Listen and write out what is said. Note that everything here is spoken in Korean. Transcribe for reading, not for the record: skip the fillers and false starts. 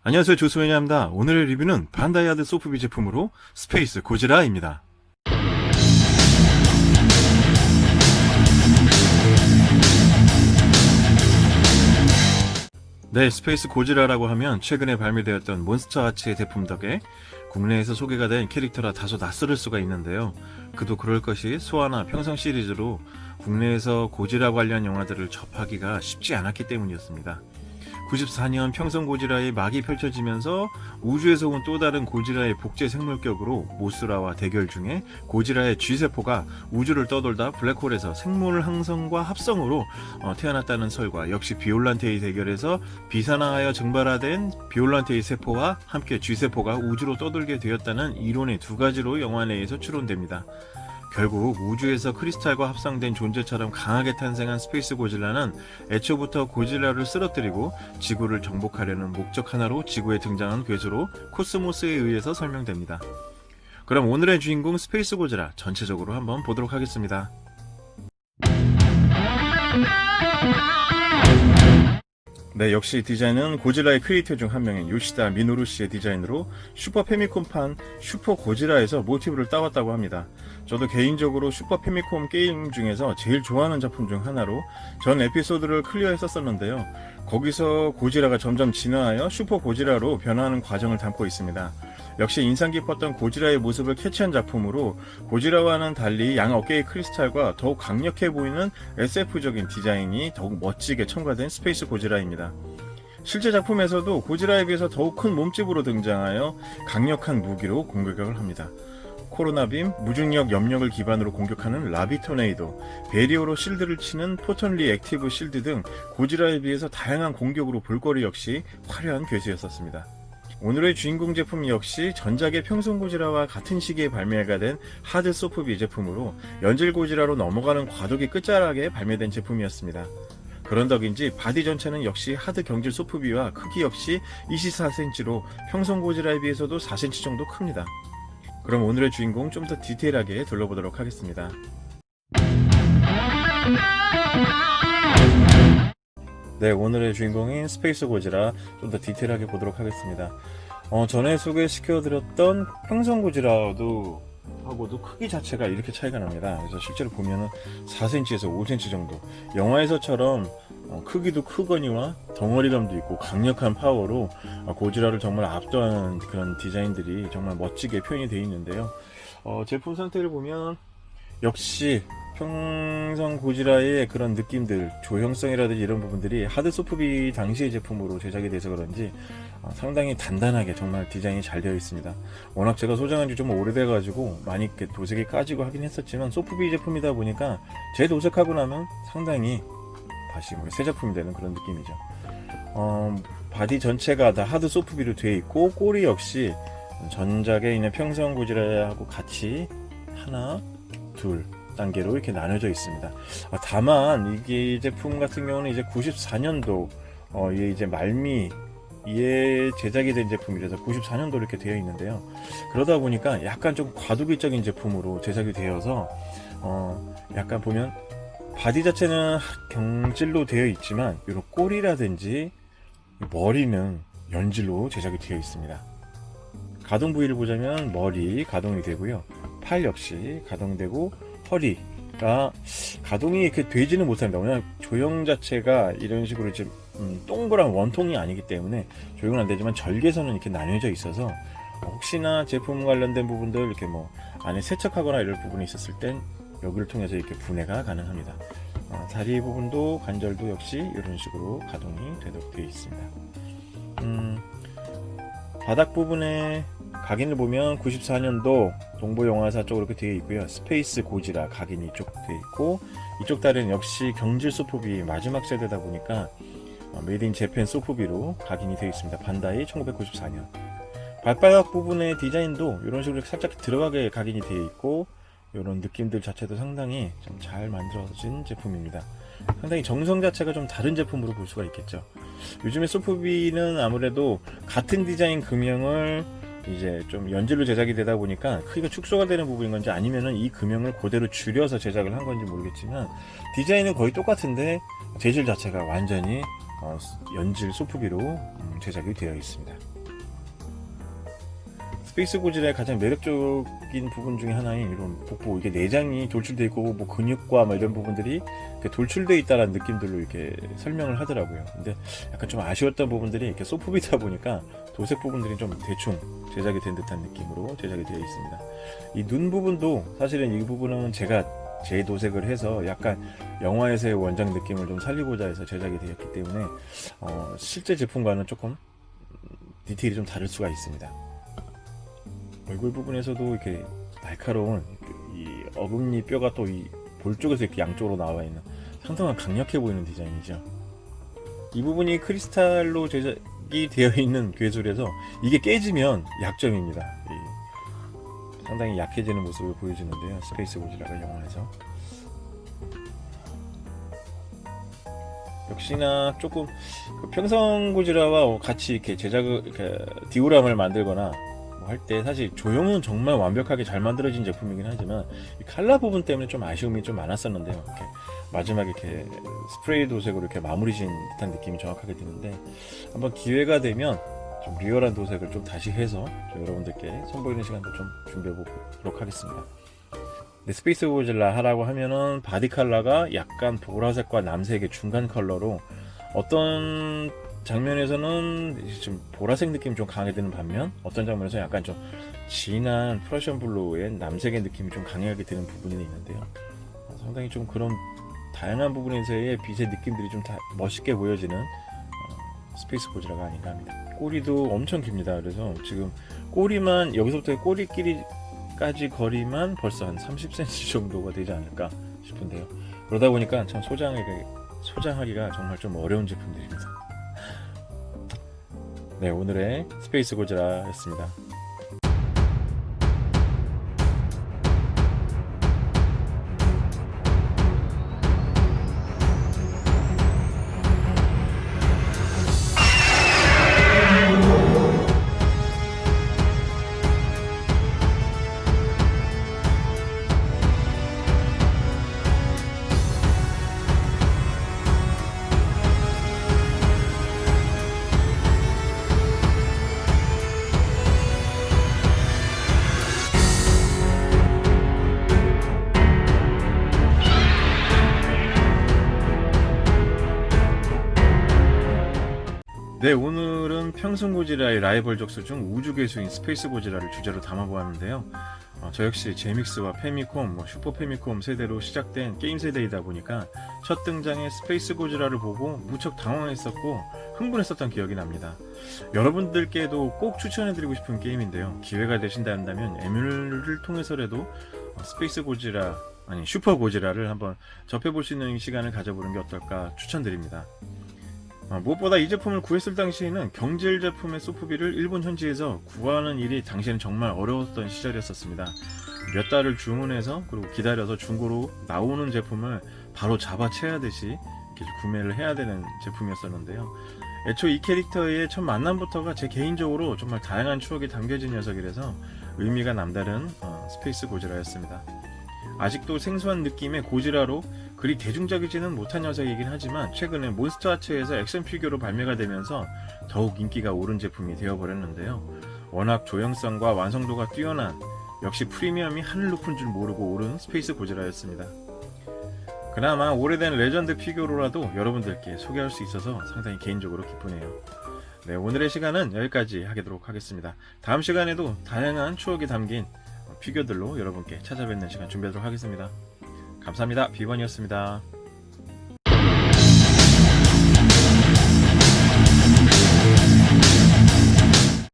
안녕하세요, 조수연입니다. 오늘의 리뷰는 반다이 하드 소프비 제품으로 스페이스 고지라입니다. 네, 스페이스 고지라라고 하면 최근에 발매되었던 몬스터 아츠의 제품 덕에 국내에서 소개가 된 캐릭터라 다소 낯설을 수가 있는데요. 그도 그럴 것이 소아나 평성 시리즈로 국내에서 고지라 관련 영화들을 접하기가 쉽지 않았기 때문이었습니다. 94년 평성 고지라의 막이 펼쳐지면서 우주에서 온 또 다른 고지라의 복제 생물격으로 모스라와 대결 중에 고지라의 G세포가 우주를 떠돌다 블랙홀에서 생물 항성과 합성으로 태어났다는 설과, 역시 비올란테의 대결에서 비산화하여 증발화된 비올란테의 세포와 함께 G세포가 우주로 떠돌게 되었다는 이론의 두 가지로 영화 내에서 추론됩니다. 결국 우주에서 크리스탈과 합성된 존재처럼 강하게 탄생한 스페이스 고질라는 애초부터 고질라를 쓰러뜨리고 지구를 정복하려는 목적 하나로 지구에 등장한 괴수로 코스모스에 의해서 설명됩니다. 그럼 오늘의 주인공 스페이스 고질라 전체적으로 한번 보도록 하겠습니다. 네, 역시 디자인은 고질라의 크리에이터 중 한 명인 요시다 미노루 씨의 디자인으로 슈퍼 패미콤판 슈퍼 고질라에서 모티브를 따왔다고 합니다. 저도 개인적으로 슈퍼 패미콤 게임 중에서 제일 좋아하는 작품 중 하나로 전 에피소드를 클리어했었는데요. 거기서 고질라가 점점 진화하여 슈퍼 고질라로 변화하는 과정을 담고 있습니다. 역시 인상 깊었던 고질라의 모습을 캐치한 작품으로 고질라와는 달리 양 어깨의 크리스탈과 더욱 강력해 보이는 SF적인 디자인이 더욱 멋지게 첨가된 스페이스 고질라입니다. 실제 작품에서도 고질라에 비해서 더욱 큰 몸집으로 등장하여 강력한 무기로 공격을 합니다. 코로나빔, 무중력 염력을 기반으로 공격하는 라비 토네이도, 베리어로 실드를 치는 포턴리 액티브 실드 등 고질라에 비해서 다양한 공격으로 볼거리 역시 화려한 괴수였었습니다. 오늘의 주인공 제품 역시 전작의 평성 고지라와 같은 시기에 발매가 된 하드 소프비 제품으로 연질 고지라로 넘어가는 과도기 끝자락에 발매된 제품이었습니다. 그런 덕인지 바디 전체는 역시 하드 경질 소프비와 크기 역시 24cm로 평성 고지라에 비해서도 4cm 정도 큽니다. 그럼 오늘의 주인공 좀 더 디테일하게 둘러보도록 하겠습니다. 네, 오늘의 주인공인 스페이스 고지라 좀 더 디테일하게 보도록 하겠습니다. 전에 소개시켜드렸던 평성 고지라도 하고도 크기 자체가 이렇게 차이가 납니다. 그래서 실제로 보면은 4cm에서 5cm 정도, 영화에서처럼 크기도 크거니와 덩어리감도 있고 강력한 파워로 고지라를 정말 압도하는 그런 디자인들이 정말 멋지게 표현이 되어 있는데요. 제품 상태를 보면 역시 평성 고지라의 그런 느낌들, 조형성이라든지 이런 부분들이 하드 소프비 당시의 제품으로 제작이 돼서 그런지 상당히 단단하게 정말 디자인이 잘 되어 있습니다. 워낙 제가 소장한 지 좀 오래돼 가지고 많이 이렇게 도색이 까지고 하긴 했었지만 소프비 제품이다 보니까 재도색하고 나면 상당히 다시 새 제품이 되는 그런 느낌이죠. 바디 전체가 다 하드 소프비로 되어 있고 꼬리 역시 전작에 있는 평성 고지라하고 같이 하나, 둘 단계로 이렇게 나눠져 있습니다. 다만 이 제품 같은 경우는 이제 94년도 이게 이제 말미에 제작이 된 제품이라서 94년도 이렇게 되어 있는데요. 그러다 보니까 약간 좀 과도기적인 제품으로 제작이 되어서 약간 보면 바디 자체는 경질로 되어 있지만 이런 꼬리라든지 머리는 연질로 제작이 되어 있습니다. 가동 부위를 보자면 머리 가동이 되고요. 팔 역시 가동되고 허리가 가동이 이렇게 되지는 못합니다. 왜냐하면 조형 자체가 이런 식으로 좀 동그란 원통이 아니기 때문에 조형은 안 되지만 절개선은 이렇게 나뉘어져 있어서 혹시나 제품 관련된 부분들 이렇게 뭐 안에 세척하거나 이럴 부분이 있었을 땐 여기를 통해서 이렇게 분해가 가능합니다. 다리 부분도 관절도 역시 이런 식으로 가동이 되도록 되어 있습니다. 바닥 부분에 각인을 보면 94년도 동보영화사 쪽으로 이렇게 되어 있고요. 스페이스 고지라 각인이 이쪽 되어 있고, 이쪽 다리는 역시 경질 소프비 마지막 세대다 보니까 메이드 인 재팬 소프비로 각인이 되어 있습니다. 반다이 1994년. 발바닥 부분의 디자인도 이런 식으로 살짝 들어가게 각인이 되어 있고, 이런 느낌들 자체도 상당히 좀 잘 만들어진 제품입니다. 상당히 정성 자체가 좀 다른 제품으로 볼 수가 있겠죠. 요즘에 소프비는 아무래도 같은 디자인 금형을 이제 좀 연질로 제작이 되다 보니까 크기가 축소가 되는 부분인 건지 아니면은 이 금형을 그대로 줄여서 제작을 한 건지 모르겠지만 디자인은 거의 똑같은데 재질 자체가 완전히 연질 소프비로 제작이 되어 있습니다. 스페이스 고지라의 가장 매력적인 부분 중에 하나인 이런 복부, 이게 내장이 돌출되어 있고 뭐 근육과 뭐 이런 부분들이 돌출되어 있다라는 느낌들로 이렇게 설명을 하더라고요. 근데 약간 좀 아쉬웠던 부분들이 이렇게 소프비다 보니까 도색 부분들이 좀 대충 제작이 된 듯한 느낌으로 제작이 되어 있습니다. 이 눈 부분도 사실은 이 부분은 제가 재도색을 해서 약간 영화에서의 원작 느낌을 좀 살리고자 해서 제작이 되었기 때문에 실제 제품과는 조금 디테일이 좀 다를 수가 있습니다. 얼굴 부분에서도 이렇게 날카로운 이 어금니 뼈가 또 이 볼 쪽에서 이렇게 양쪽으로 나와 있는 상당히 강력해 보이는 디자인이죠. 이 부분이 크리스탈로 제작이 되어 있는 괴술에서 이게 깨지면 약점입니다. 상당히 약해지는 모습을 보여주는데요. 스페이스 고지라가 영화에서 역시나 조금 평성 고지라와 같이 이렇게 제작을 이렇게 디오람을 만들거나 할 때 사실 조형은 정말 완벽하게 잘 만들어진 제품이긴 하지만 이 칼라 부분 때문에 좀 아쉬움이 좀 많았었는데요. 이렇게 마지막에 이렇게 스프레이 도색으로 이렇게 마무리 지은 듯한 느낌이 정확하게 드는데 한번 기회가 되면 좀 리얼한 도색을 좀 다시 해서 여러분들께 선보이는 시간도 좀 준비해 보도록 하겠습니다. 네, 스페이스 고질라 하라고 하면은 바디 컬러가 약간 보라색과 남색의 중간 컬러로 어떤 장면에서는 좀 보라색 느낌이 좀 강하게 드는 반면 어떤 장면에서 약간 좀 진한 프러시안 블루의 남색의 느낌이 좀 강하게 드는 부분이 있는데요. 상당히 좀 그런 다양한 부분에서의 빛의 느낌들이 좀 다 멋있게 보여지는 스페이스 고지라가 아닌가 합니다. 꼬리도 엄청 깁니다. 그래서 지금 꼬리만 여기서부터 꼬리끼리까지 거리만 벌써 한 30cm 정도가 되지 않을까 싶은데요. 그러다 보니까 참 소장하기가 정말 좀 어려운 제품들입니다. 네, 오늘의 스페이스 고지라였습니다. 네, 오늘은 평성 고지라의 라이벌 적수 중 우주 괴수인 스페이스 고지라를 주제로 담아보았는데요. 저 역시 제믹스와 페미콤, 슈퍼 페미콤 세대로 시작된 게임 세대이다 보니까 첫 등장의 스페이스 고지라를 보고 무척 당황했었고 흥분했었던 기억이 납니다. 여러분들께도 꼭 추천해드리고 싶은 게임인데요. 기회가 되신다면 에뮬을 통해서라도 스페이스 고지라, 아니 슈퍼 고지라를 한번 접해볼 수 있는 시간을 가져보는 게 어떨까 추천드립니다. 무엇보다 이 제품을 구했을 당시에는 경질 제품의 소프비를 일본 현지에서 구하는 일이 당시에는 정말 어려웠던 시절이었습니다. 몇 달을 주문해서 그리고 기다려서 중고로 나오는 제품을 바로 잡아채야듯이 이렇게 구매를 해야 되는 제품이었었는데요. 애초 이 캐릭터의 첫 만남부터가 제 개인적으로 정말 다양한 추억이 담겨진 녀석이라서 의미가 남다른 스페이스 고지라였습니다. 아직도 생소한 느낌의 고지라로 그리 대중적이지는 못한 녀석이긴 하지만 최근에 몬스터 아츠에서 액션 피규어로 발매가 되면서 더욱 인기가 오른 제품이 되어버렸는데요. 워낙 조형성과 완성도가 뛰어난 역시 프리미엄이 하늘 높은 줄 모르고 오른 스페이스 고지라였습니다. 그나마 오래된 레전드 피규어로라도 여러분들께 소개할 수 있어서 상당히 개인적으로 기쁘네요. 네, 오늘의 시간은 여기까지 하도록 하겠습니다. 다음 시간에도 다양한 추억이 담긴 피규어들로 여러분께 찾아뵙는 시간 준비하도록 하겠습니다. 감사합니다. 비번이었습니다.